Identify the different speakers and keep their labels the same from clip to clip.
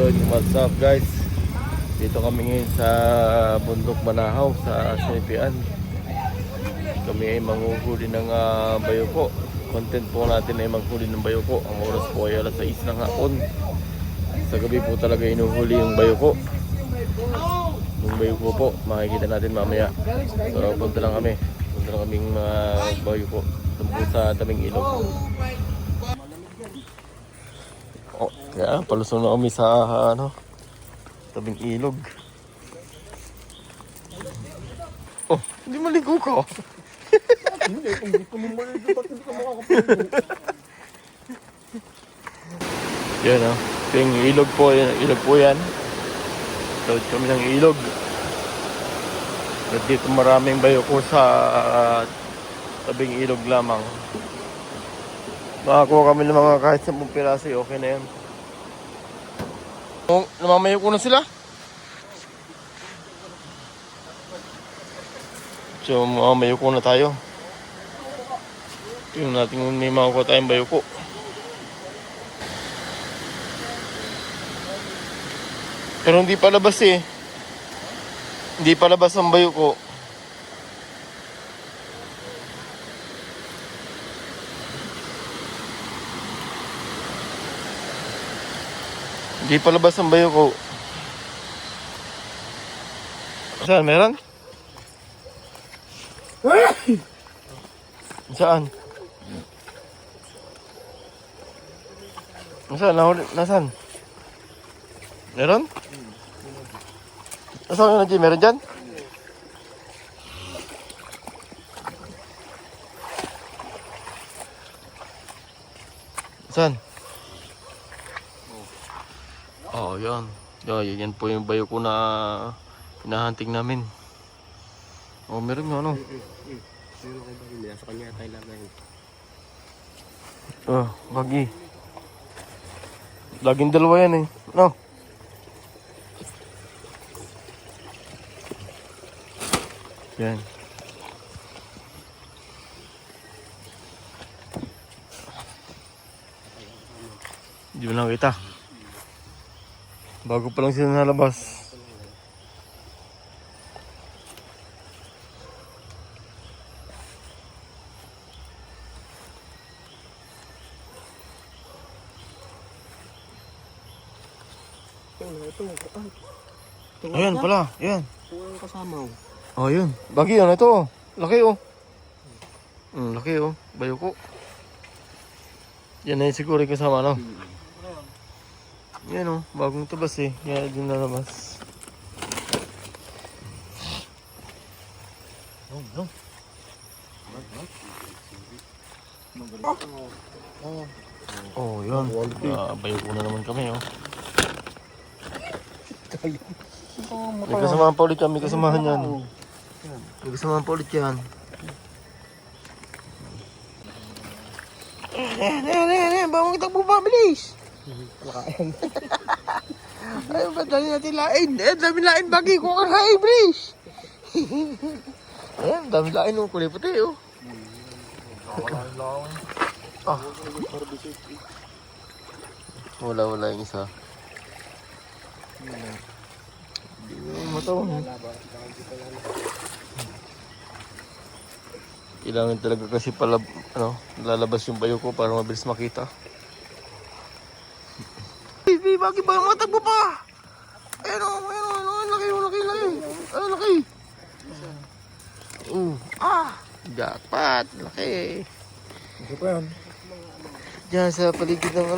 Speaker 1: Yun, what's up guys? Dito kami ngayon sa Bundok Manahaw sa Sepian. Kami ay manguhuli ng bayuko. Content po natin ay manghuli ng bayuko. Ang oras po ay alas 6 ng hapon. Sa gabi po talaga inuhuli yung bayuko. Yung bayuko po, makikita natin mamaya. So punta lang kami. Punta lang kaming bayuko. Tumpo sa tabing ilog. Oh, kaya palusong na kami sa tabing ilog. Oh, hindi maligo ka.
Speaker 2: Hindi, kung gusto mo maligo, ba't hindi ka makakapaligo?
Speaker 1: Yan o. Ito yung ilog po. Ilog po yan. Tawid kami ng ilog. At dito maraming bayoko sa tabing ilog lamang. Makakuha kami ng mga kahit 10 piraso. Okay na yan. Namamayo ko na sila. So mamamayo ko na tayo. Tingnan natin kung may makukuha tayong bayoko. Pero hindi pa labas eh. Hindi pa labas ang bayoko. Hindi pa labas ang bayoko. Saan? Meron? Saan? Nasaan? Nasaan? Meron? Nasaan yun, G? Meron dyan? Saan? Oh, yan. Yan po yung bayoko na hinahunting namin. Oh, meron nga, ano?
Speaker 2: Meron kayo ba? Hindi, sa kanya tayo lang ngayon.
Speaker 1: Oh, bagi. Laging dalawa yan eh. No? Yan. Hindi mo lang kita. Bago pa lang sila nalabas. Ayan pala, yan.
Speaker 2: Ito ang kasama ko.
Speaker 1: Oh, yun. Bagi yun, ito oh. Laki oh. Laki oh. Bayoko. Yan na yung siguro yung kasama, no? Yan oh. Bagong tabas eh. Yan din nalabas. Oh, yun. Bayoko na naman kami oh. May kasamahan pa ulit yan. May kasamahan yan. May kasamahan pa ulit yan. Bawang itakbo pa, bilis! Ay, ba't dali natin lain? Dami lain, bagi ko ka kain, bilis! Ayan, dami lain oh. Kulay puti oh. Ah. Wala yung isa. Matawang. Kailangan talaga kasi pala lalabas yung bayo ko para mabilis makita. Baby, bakit ba matagbo pa? Ayun, laki. Jackpot, laki.
Speaker 2: Ito pa yan.
Speaker 1: Diyan sa paligid ng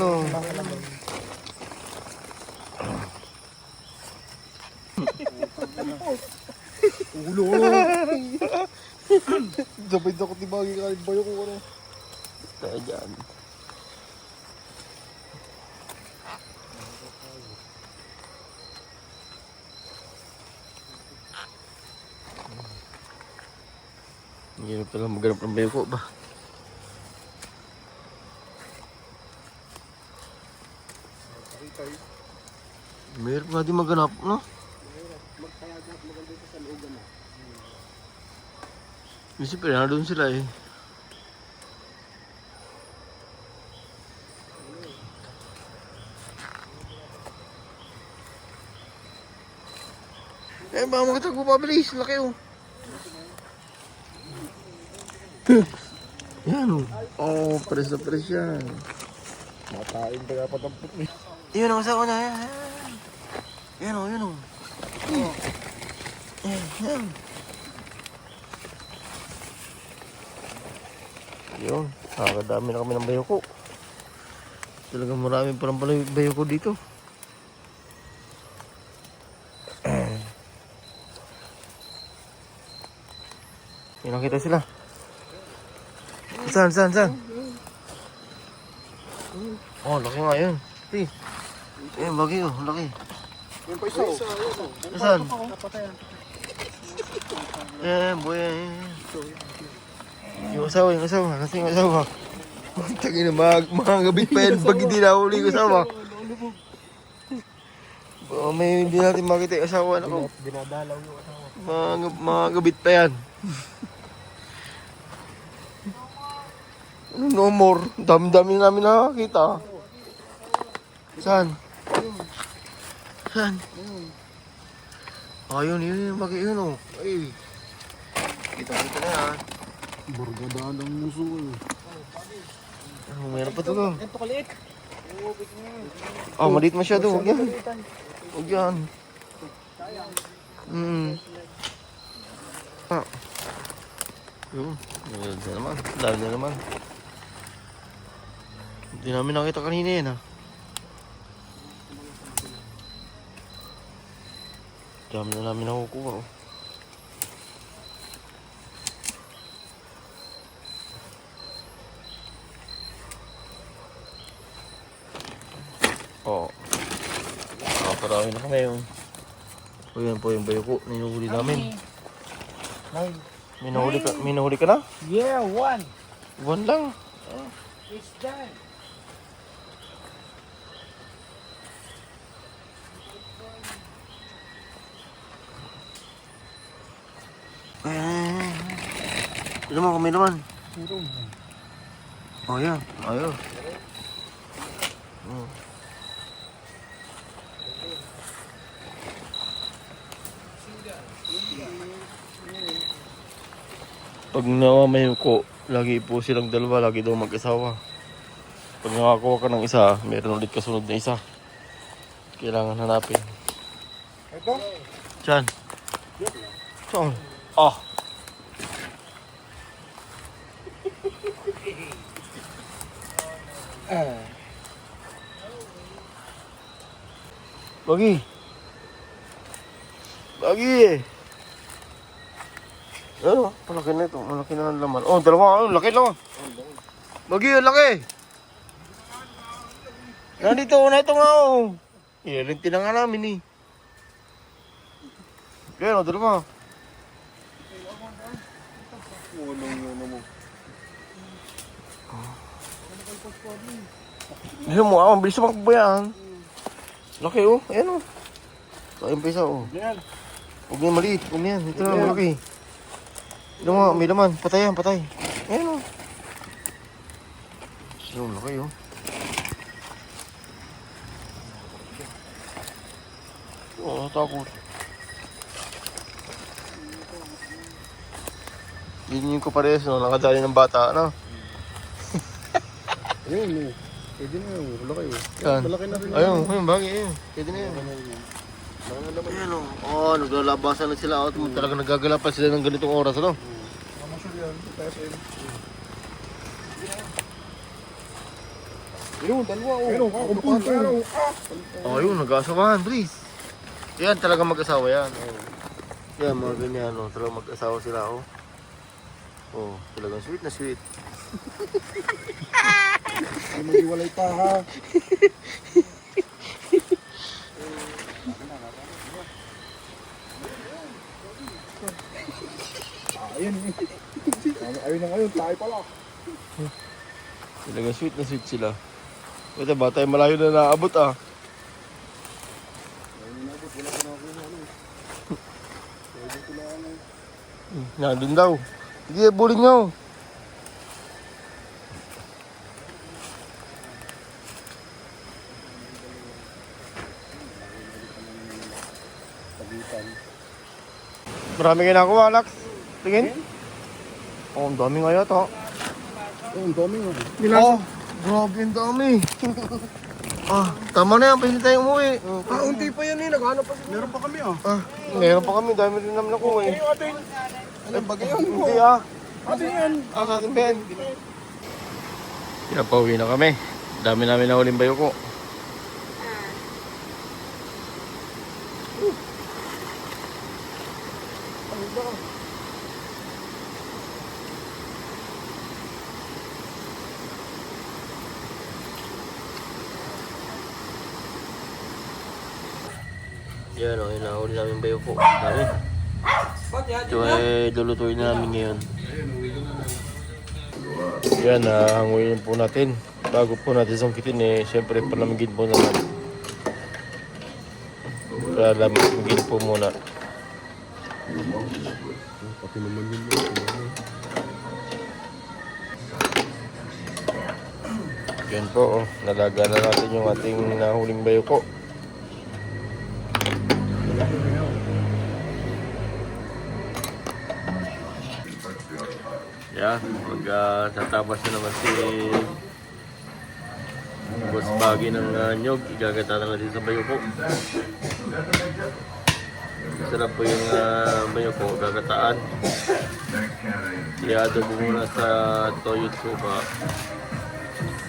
Speaker 2: Ulo! Sabay na ko tibagi kahit bayo ko ano.
Speaker 1: Tayo dyan. Hirap talaga maghanap ng bayoko ba? Mayroon nga di maghanap, no? Siyempre, doon sila eh. Eh, baka makatagpo pa, bilis. Laki oh. Yan oh. Oh, pares na pares yan.
Speaker 2: Matain pa dapat ang puti.
Speaker 1: Yun ang asawa na. Yan oh, yan oh. Yan. Yun, nakakadami na kami ng bayoko. Talagang marami parang bayoko dito. May nakita sila. Saan? Oh, laki nga yun. Eh, bagay oh, laki.
Speaker 2: Yung pa isa.
Speaker 1: Saan? Boy. Yung asawa. Kasi yung asawa. Tagin na, mga gabit pa yan pag hindi nahuli yung asawa. May hindi natin makita yung asawa. Ako.
Speaker 2: Dinadalaw yung asawa.
Speaker 1: Mga gabit pa yan. Ano no more? Dami-dami namin nakakita. Saan? Yun. Bakit yun oh? Ay. Kita na yan.
Speaker 2: Bargadaan ang muso eh.
Speaker 1: Meron pa to.
Speaker 2: Ito kaliit.
Speaker 1: Maliit masyado. Huwag yan. Yun. Dami na naman. Hindi namin nakita kanina yan ha. Dami na namin nakukuha oh. Parami na kami yung. O yan po yung bayoko. Ninuhuli namin. May nahuli ka na?
Speaker 2: Yeah, one.
Speaker 1: One lang.
Speaker 2: It's done.
Speaker 1: Ito mo, kami naman.
Speaker 2: Meron.
Speaker 1: Oh, yan. Ayun. Pag namamayo ko, lagi po silang dalawa, lagi daw mag-asawa. Pag nakakuha ka ng isa, meron ulit kasunod na isa. Kailangan hanapin.
Speaker 2: Ito?
Speaker 1: Diyan. Saan? Ah! Bagi! Ano? Malaki na ito. Malaki na ang laman. Oh, dalawa. Oh, laki lang. Bagi, laki. Nandito na ito nga oh. Iyalinti na nga namin eh. Kaya dalawa. Ayan mo, mabilis na makakbo yan. Laki oh, ayan oh. Ayun pa isa oh. Huwag niya maliit, huwag niyan. Ito na malaki. Ito nga, may laman. Patay. Ayan o. So, laki o. Oo, natakot. Yun yung kapares, no? Nakadali ng bata, ano?
Speaker 2: Ayun, pwede na yun. Malaki yun.
Speaker 1: Saan?
Speaker 2: Malaki na rin.
Speaker 1: Ayun, bagay yun. Pwede na yun. Ayan o. Naglalabasan na sila. Talaga nagagalapan sila ng ganitong oras, ano?
Speaker 2: Ayun, dalawa oh. Ayun, kumpulto.
Speaker 1: Ayun, nag-asawahan, please. Yan, talaga mag-asawa yan. Yan, mga ganyan, no? Talaga mag-asawa sila, oh. Oh, talagang sweet na sweet.
Speaker 2: Ay, mag-iwalay pa ha. Ayun. Ayun na ngayon, tayo pala.
Speaker 1: Talagang sweet na sweet sila. Ito ba, tayo malayo na naabot ah. Nandun daw. Sige, buling nyo. Marami kayo nakuha, Alex. Tingin. Oh, ang dami nga yata.
Speaker 2: Ang dami nga.
Speaker 1: Oh, grabe ang dami. Tama na yan. Pwede tayong umuwi.
Speaker 2: Unti pa yan eh. Naghanap pa sila. Meron pa kami
Speaker 1: Meron pa kami. Dami rin naman nakuha eh.
Speaker 2: Atin. Anong bagay yun?
Speaker 1: Hindi
Speaker 2: Atin yan.
Speaker 1: Sa akin, Ben. Pinapauwi na kami. Dami namin na huling bayoko. Yan o, hinahuli namin bayoko. Dami. Ito ay lulutuin na namin ngayon. Yan, hanguin po natin. Bago po natin sungkitin eh, syempre palamigin po naman. Palamigin po muna.
Speaker 2: Pati naman yun.
Speaker 1: Yan po, nalaga na natin yung ating nahuling bayoko. Yan, magtatapos na naman si Boss Baggy ng nyog. Igagata na natin sa bayoko. Sarap po yung bayoko, gagataan. I-adobo muna sa toyo tsuba.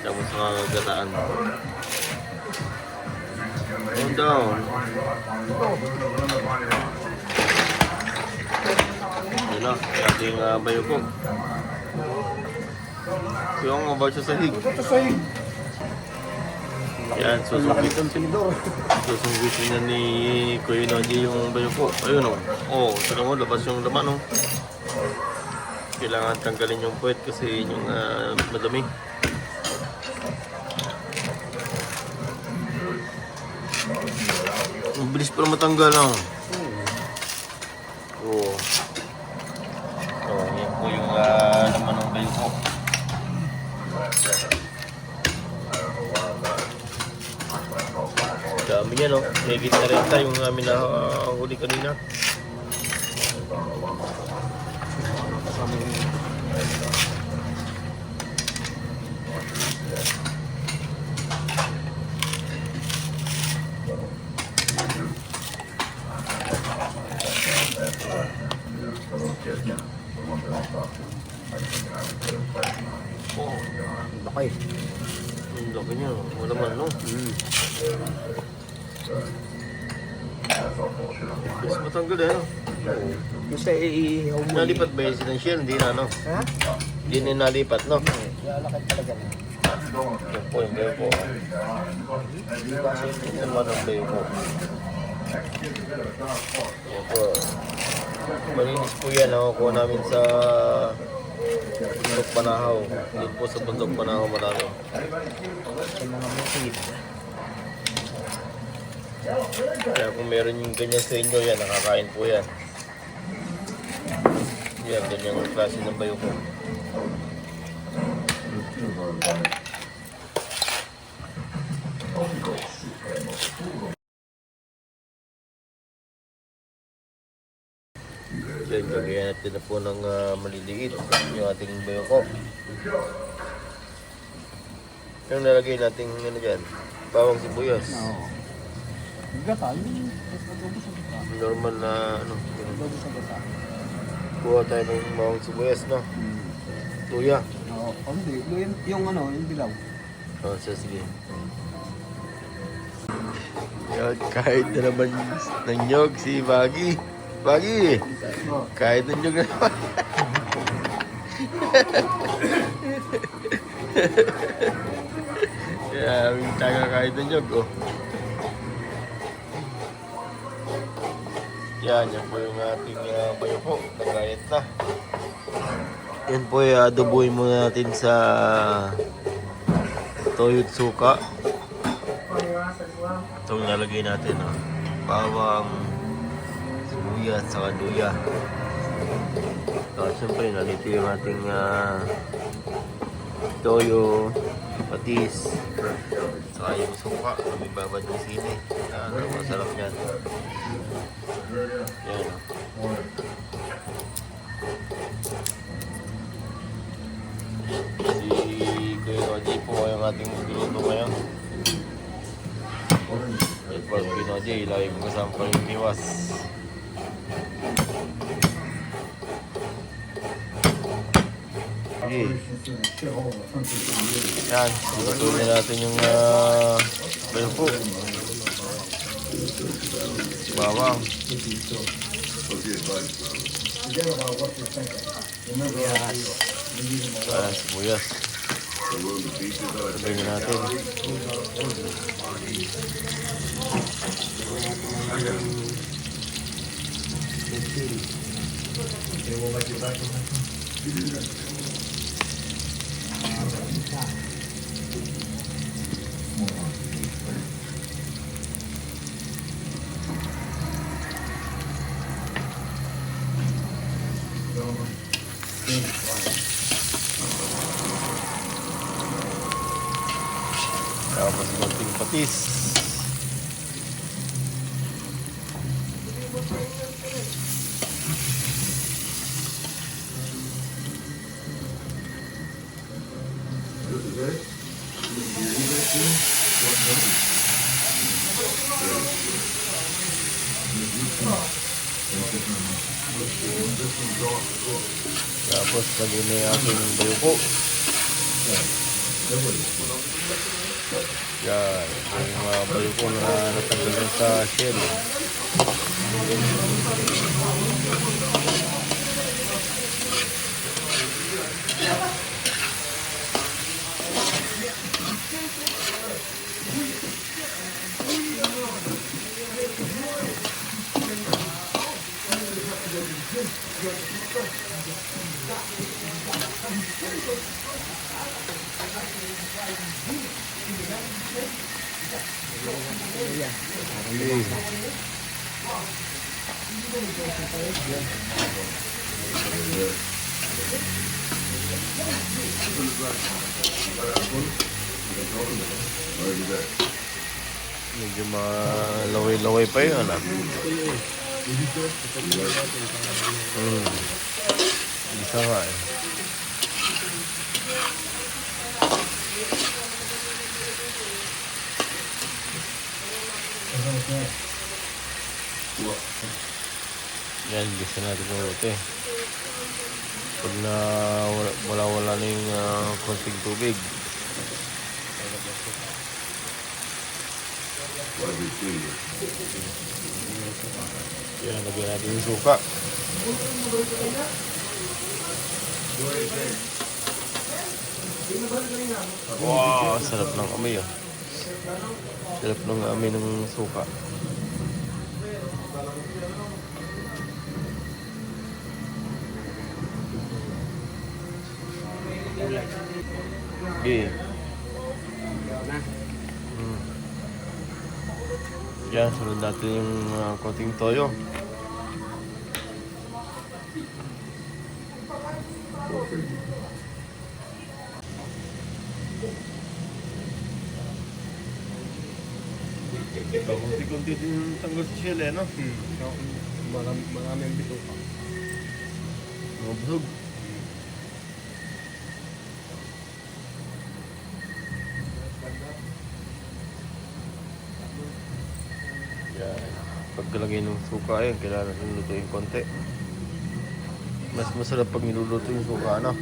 Speaker 1: Tapos sa gagataan. Down down. Yun na, ating bayoko. Yung about sa sahig. Yan, susungkitin niya ni Kuya Noji yung bayoko. Ayun o. Saka mo, labas yung laman o. Kailangan tanggalin yung puwet kasi yun yung madami. Ang bilis pa matanggal o. Yan po yung laman ng bayoko. Dami niya no, higit na rin tayo yung amin na huli kanina.
Speaker 2: Laki.
Speaker 1: Ang laki niya, wala man no. Mas matanggal eh no.
Speaker 2: Gusto iihaw mo.
Speaker 1: Nalipat ba yung sinansyel? Hindi na no.
Speaker 2: Ha?
Speaker 1: Hindi na nalipat no.
Speaker 2: Lalakad talaga na.
Speaker 1: Yan po yung bayo po. Yan naman ang bayo po. Yan po. Malinis po yan. Nakukuha namin sa Bundok Banahaw. Doon po sa Bundok Banahaw marami.
Speaker 2: Sa mga motiv.
Speaker 1: Kaya kung meron yung ganyan sa inyo, yan, nakakain po yan. Yan, ganyang klase ng bayo po. Yan, gagayan natin na po ng maliliit yung ating bayo ko. Yung nalagay natin ano dyan, bawang sibuyas.
Speaker 2: Gata, yung adobo sa gata.
Speaker 1: Normal na ano,
Speaker 2: Adobo sa gata.
Speaker 1: kuha tayo ng bawang sibuyas, no? Luya.
Speaker 2: Oo, hindi. Yung ano, yung dilaw.
Speaker 1: Sige. Yan, kahit na naman ng nyog si Baggy. Baggy! Kahit ng nyog na naman. Kaya, aming taga kahit ng nyog, oh. Yan po yung ating bayoko. Nagayat na. Yan po yung adoboy muna natin sa toyo at suka. Itong nalagay natin, bawang, sibuyas, saka luya. Siyempre, nalito yung ating toyo, patis, saka yung suka. May babad ng sili. Masarap yan. Yan. ating magluluto ngayon. At pork pinoje, ilagay ko kasama pa yung iwas. Okay. Yan, lutuin natin yung bayuko. Bawang. Ayan, sibuyas. Sabihin natin. Tapos konting patis. Tapos lagyan na yung aking bayuko. Yan, yung bayuko na natanggal sa shell. Medyo malaway-laway pa yun. Bisa nga eh. Yan, bisa natin maluto eh. Pag na wala na yung konting tubig. Yan, lagyan natin yung suka. Wow, sarap ng amoy ah. Sarap ng amoy ng suka. Okay. Yan, sunod natin yung konting toyo. Kunti-kunti din yung tanggal sa shell eh, no?
Speaker 2: Marami ang bito pa.
Speaker 1: Mabusog. Yan. Pagkalagay ng suka yan, kailangan natin lutuin konti. Mas masarap pag niluluto yung suka, no?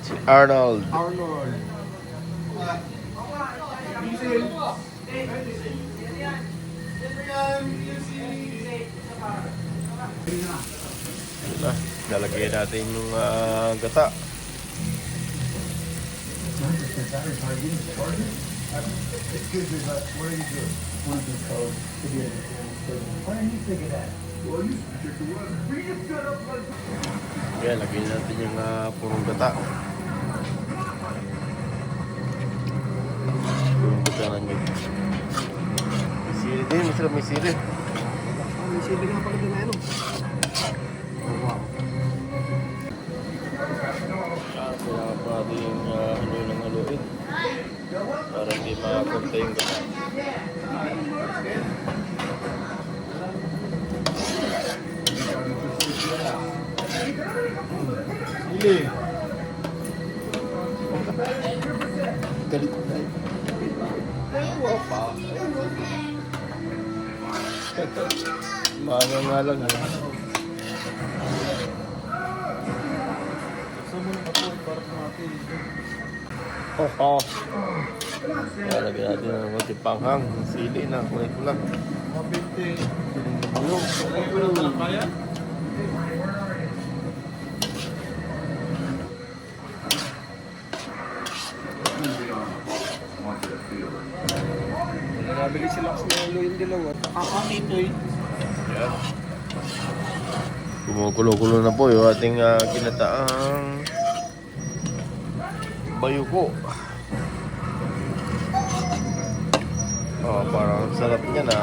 Speaker 1: Si Arnold. Diba? Lalagyan natin yung gata. Kaya lagyan natin yung purong gata. Purong gata na nyo. May sili din, masarap may sili.
Speaker 2: May sili nga pala din na ano. Oh, wow.
Speaker 1: Kailangan pa natin yung haluin ng haluin para hindi makakunta yung gata.
Speaker 3: sili.
Speaker 2: Galit na.
Speaker 1: Maano nga lang eh.
Speaker 3: Gusto mo na ako, para natin.
Speaker 1: Oo. Lalagyan natin ng konti panghang. Sili na. Kulit ko lang.
Speaker 3: Mga 20.
Speaker 1: Ano?
Speaker 3: Lagay ko ng talapaya.
Speaker 2: Nabili sila kasi ng yung dilaw at
Speaker 3: Ito'y.
Speaker 1: Yan. Kumukulo-kulo na po yung ating kinataang bayuko. Oh, parang sarap niya na.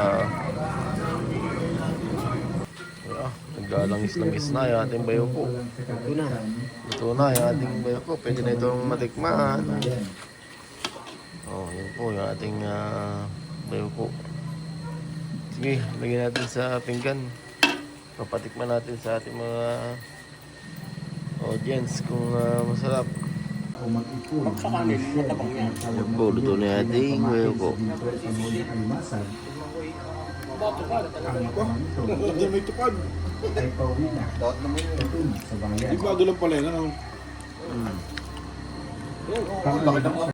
Speaker 1: Naglalangis-langis na yung ating bayuko.
Speaker 2: ito na.
Speaker 1: Ito na yung ating bayuko. Pwede na itong matikman. Oh, yun po yung ating bayuko. Sige, lagyan natin sa pinggan. Papatikman natin sa ating mga audience kung masarap.
Speaker 2: Sa kanin, matabang yan.
Speaker 1: Yan po, luto na yung ating bayuko.
Speaker 3: Hindi may tupad.
Speaker 4: ay pauwi na. Katun sa bayan.
Speaker 3: Di ba doon lang pala yun, ano?
Speaker 4: Pang